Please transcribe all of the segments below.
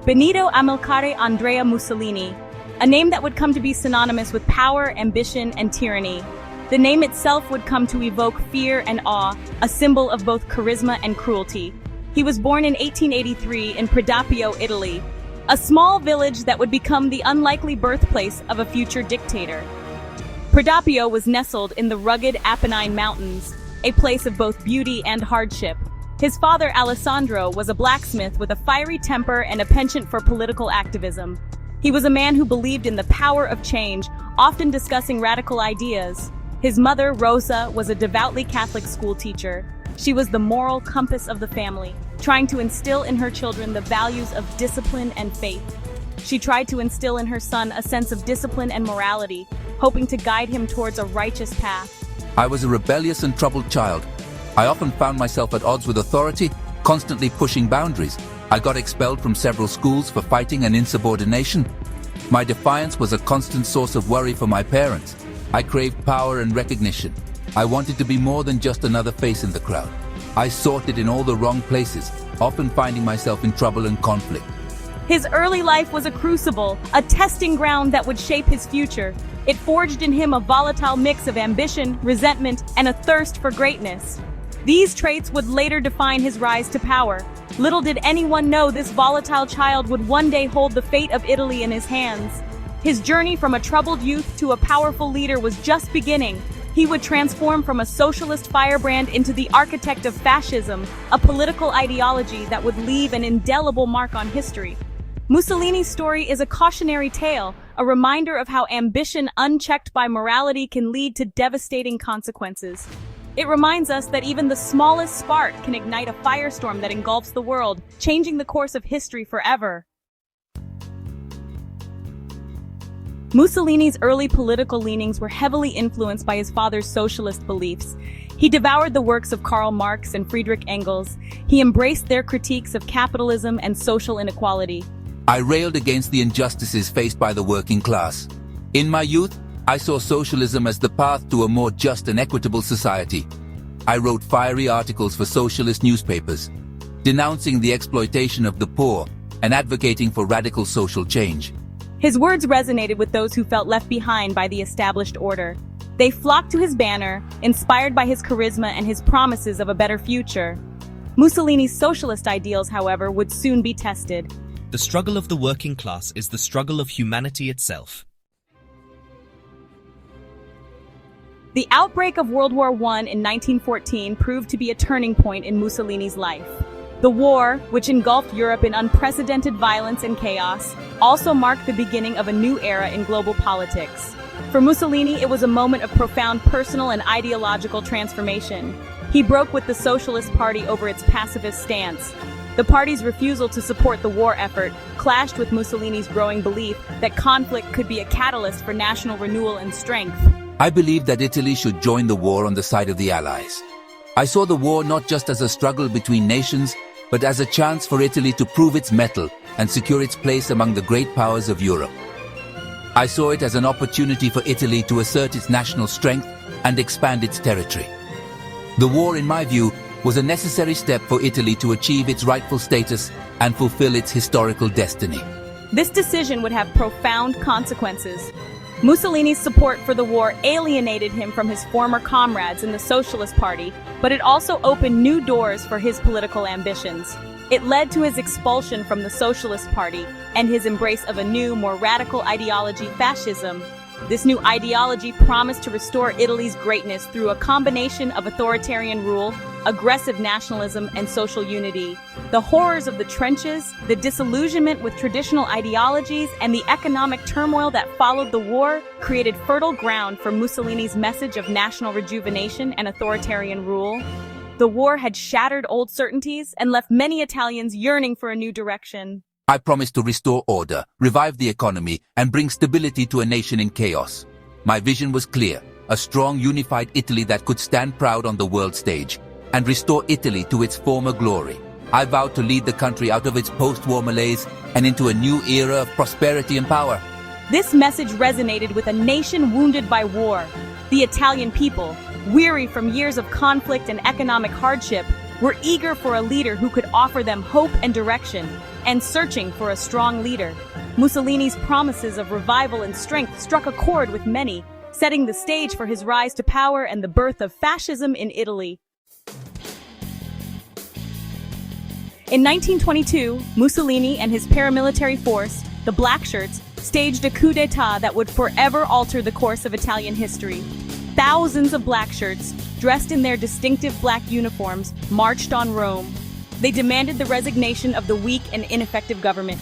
Benito Amilcare Andrea Mussolini, a name that would come to be synonymous with power, ambition, and tyranny. The name itself would come to evoke fear and awe, a symbol of both charisma and cruelty. He was born in 1883 in Predappio, Italy, a small village that would become the unlikely birthplace of a future dictator. Predappio was nestled in the rugged Apennine Mountains, a place of both beauty and hardship. His father, Alessandro, was a blacksmith with a fiery temper and a penchant for political activism. He was a man who believed in the power of change, often discussing radical ideas. His mother, Rosa, was a devoutly Catholic schoolteacher. She was the moral compass of the family, trying to instill in her children the values of discipline and faith. She tried to instill in her son a sense of discipline and morality, hoping to guide him towards a righteous path. I was a rebellious and troubled child. I often found myself at odds with authority, constantly pushing boundaries. I got expelled from several schools for fighting and insubordination. My defiance was a constant source of worry for my parents. I craved power and recognition. I wanted to be more than just another face in the crowd. I sought it in all the wrong places, often finding myself in trouble and conflict. His early life was a crucible, a testing ground that would shape his future. It forged in him a volatile mix of ambition, resentment, and a thirst for greatness. These traits would later define his rise to power. Little did anyone know this volatile child would one day hold the fate of Italy in his hands. His journey from a troubled youth to a powerful leader was just beginning. He would transform from a socialist firebrand into the architect of fascism, a political ideology that would leave an indelible mark on history. Mussolini's story is a cautionary tale, a reminder of how ambition unchecked by morality can lead to devastating consequences. It reminds us that even the smallest spark can ignite a firestorm that engulfs the world, changing the course of history forever. Mussolini's early political leanings were heavily influenced by his father's socialist beliefs. He devoured the works of Karl Marx and Friedrich Engels. He embraced their critiques of capitalism and social inequality. I railed against the injustices faced by the working class. In my youth, I saw socialism as the path to a more just and equitable society. I wrote fiery articles for socialist newspapers, denouncing the exploitation of the poor and advocating for radical social change. His words resonated with those who felt left behind by the established order. They flocked to his banner, inspired by his charisma and his promises of a better future. Mussolini's socialist ideals, however, would soon be tested. The struggle of the working class is the struggle of humanity itself. The outbreak of World War I in 1914 proved to be a turning point in Mussolini's life. The war, which engulfed Europe in unprecedented violence and chaos, also marked the beginning of a new era in global politics. For Mussolini, it was a moment of profound personal and ideological transformation. He broke with the Socialist Party over its pacifist stance. The party's refusal to support the war effort clashed with Mussolini's growing belief that conflict could be a catalyst for national renewal and strength. I believed that Italy should join the war on the side of the Allies. I saw the war not just as a struggle between nations, but as a chance for Italy to prove its mettle and secure its place among the great powers of Europe. I saw it as an opportunity for Italy to assert its national strength and expand its territory. The war, in my view, was a necessary step for Italy to achieve its rightful status and fulfill its historical destiny. This decision would have profound consequences. Mussolini's support for the war alienated him from his former comrades in the Socialist Party, but it also opened new doors for his political ambitions. It led to his expulsion from the Socialist Party and his embrace of a new, more radical ideology, fascism. This new ideology promised to restore Italy's greatness through a combination of authoritarian rule, aggressive nationalism, and social unity. The horrors of the trenches, the disillusionment with traditional ideologies, and the economic turmoil that followed the war created fertile ground for Mussolini's message of national rejuvenation and authoritarian rule. The war had shattered old certainties and left many Italians yearning for a new direction. I promised to restore order, revive the economy, and bring stability to a nation in chaos. My vision was clear, a strong, unified Italy that could stand proud on the world stage and restore Italy to its former glory. I vowed to lead the country out of its post-war malaise and into a new era of prosperity and power. This message resonated with a nation wounded by war. The Italian people, weary from years of conflict and economic hardship, were eager for a leader who could offer them hope and direction, and searching for a strong leader. Mussolini's promises of revival and strength struck a chord with many, setting the stage for his rise to power and the birth of fascism in Italy. In 1922, Mussolini and his paramilitary force, the Blackshirts, staged a coup d'état that would forever alter the course of Italian history. Thousands of Blackshirts, dressed in their distinctive black uniforms, marched on Rome. They demanded the resignation of the weak and ineffective government.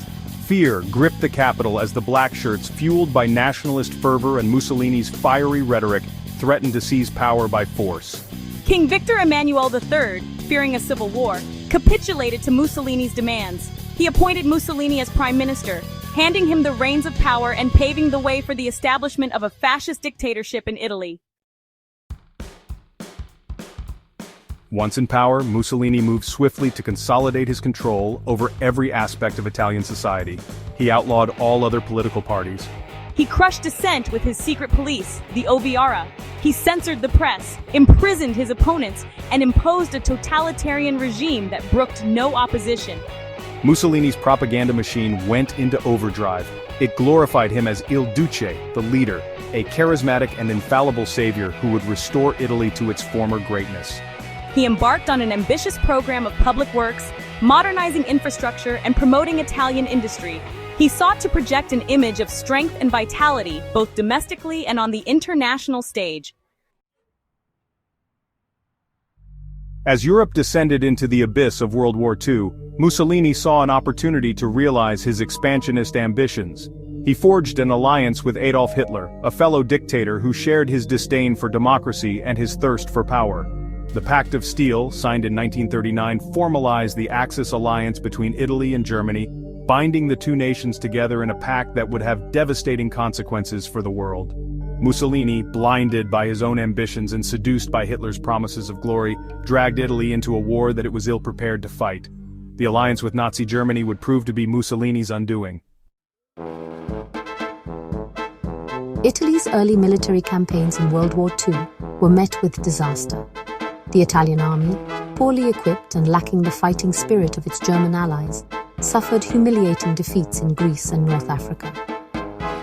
Fear gripped the capital as the Blackshirts, fueled by nationalist fervor and Mussolini's fiery rhetoric, threatened to seize power by force. King Victor Emmanuel III, fearing a civil war, capitulated to Mussolini's demands. He appointed Mussolini as prime minister, handing him the reins of power and paving the way for the establishment of a fascist dictatorship in Italy. Once in power, Mussolini moved swiftly to consolidate his control over every aspect of Italian society. He outlawed all other political parties. He crushed dissent with his secret police, the Oviara. He censored the press, imprisoned his opponents, and imposed a totalitarian regime that brooked no opposition. Mussolini's propaganda machine went into overdrive. It glorified him as Il Duce, the leader, a charismatic and infallible savior who would restore Italy to its former greatness. He embarked on an ambitious program of public works, modernizing infrastructure and promoting Italian industry. He sought to project an image of strength and vitality, both domestically and on the international stage. As Europe descended into the abyss of World War II, Mussolini saw an opportunity to realize his expansionist ambitions. He forged an alliance with Adolf Hitler, a fellow dictator who shared his disdain for democracy and his thirst for power. The Pact of Steel, signed in 1939, formalized the Axis alliance between Italy and Germany, binding the two nations together in a pact that would have devastating consequences for the world. Mussolini, blinded by his own ambitions and seduced by Hitler's promises of glory, dragged Italy into a war that it was ill-prepared to fight. The alliance with Nazi Germany would prove to be Mussolini's undoing. Italy's early military campaigns in World War II were met with disaster. The Italian army, poorly equipped and lacking the fighting spirit of its German allies, suffered humiliating defeats in Greece and North Africa.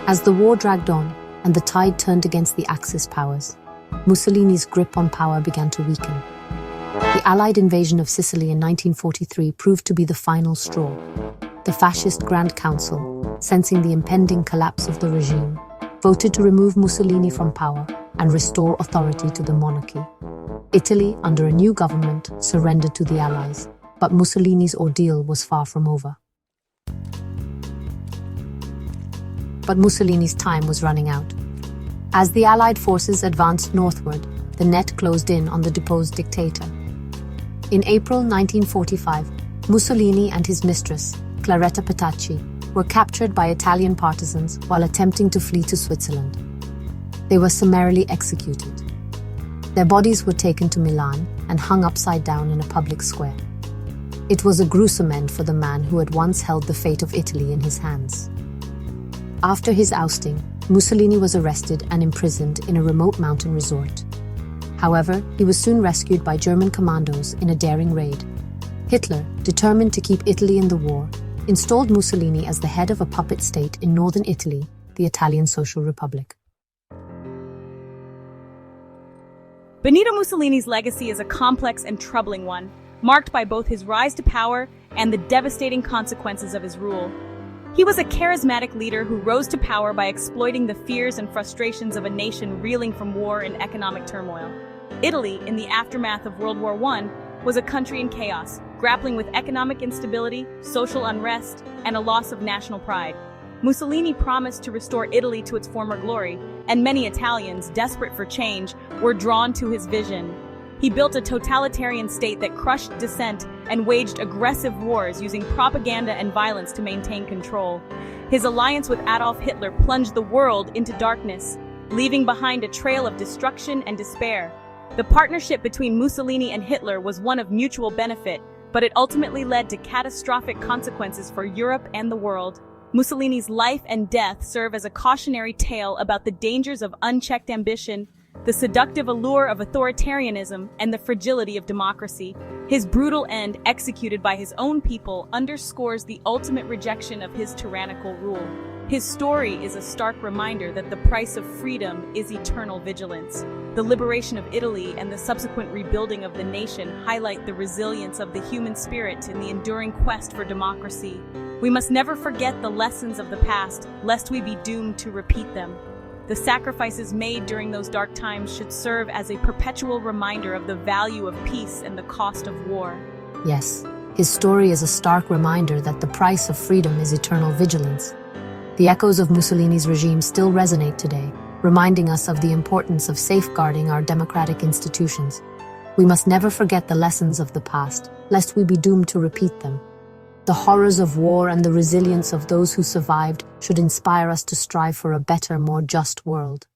As the war dragged on and the tide turned against the Axis powers, Mussolini's grip on power began to weaken. The Allied invasion of Sicily in 1943 proved to be the final straw. The fascist Grand Council, sensing the impending collapse of the regime, voted to remove Mussolini from power and restore authority to the monarchy. Italy, under a new government, surrendered to the Allies, but Mussolini's ordeal was far from over. But Mussolini's time was running out. As the Allied forces advanced northward, the net closed in on the deposed dictator. In April 1945, Mussolini and his mistress, Claretta Petacci, were captured by Italian partisans while attempting to flee to Switzerland. They were summarily executed. Their bodies were taken to Milan and hung upside down in a public square. It was a gruesome end for the man who had once held the fate of Italy in his hands. After his ousting, Mussolini was arrested and imprisoned in a remote mountain resort. However, he was soon rescued by German commandos in a daring raid. Hitler, determined to keep Italy in the war, installed Mussolini as the head of a puppet state in northern Italy, the Italian Social Republic. Benito Mussolini's legacy is a complex and troubling one, marked by both his rise to power and the devastating consequences of his rule. He was a charismatic leader who rose to power by exploiting the fears and frustrations of a nation reeling from war and economic turmoil. Italy, in the aftermath of World War I, was a country in chaos, grappling with economic instability, social unrest, and a loss of national pride. Mussolini promised to restore Italy to its former glory, and many Italians, desperate for change, were drawn to his vision. He built a totalitarian state that crushed dissent and waged aggressive wars using propaganda and violence to maintain control. His alliance with Adolf Hitler plunged the world into darkness, leaving behind a trail of destruction and despair. The partnership between Mussolini and Hitler was one of mutual benefit, but it ultimately led to catastrophic consequences for Europe and the world. Mussolini's life and death serve as a cautionary tale about the dangers of unchecked ambition, the seductive allure of authoritarianism, and the fragility of democracy. His brutal end, executed by his own people, underscores the ultimate rejection of his tyrannical rule. His story is a stark reminder that the price of freedom is eternal vigilance. The liberation of Italy and the subsequent rebuilding of the nation highlight the resilience of the human spirit in the enduring quest for democracy. We must never forget the lessons of the past, lest we be doomed to repeat them. The sacrifices made during those dark times should serve as a perpetual reminder of the value of peace and the cost of war. Yes, his story is a stark reminder that the price of freedom is eternal vigilance. The echoes of Mussolini's regime still resonate today, reminding us of the importance of safeguarding our democratic institutions. We must never forget the lessons of the past, lest we be doomed to repeat them. The horrors of war and the resilience of those who survived should inspire us to strive for a better, more just world.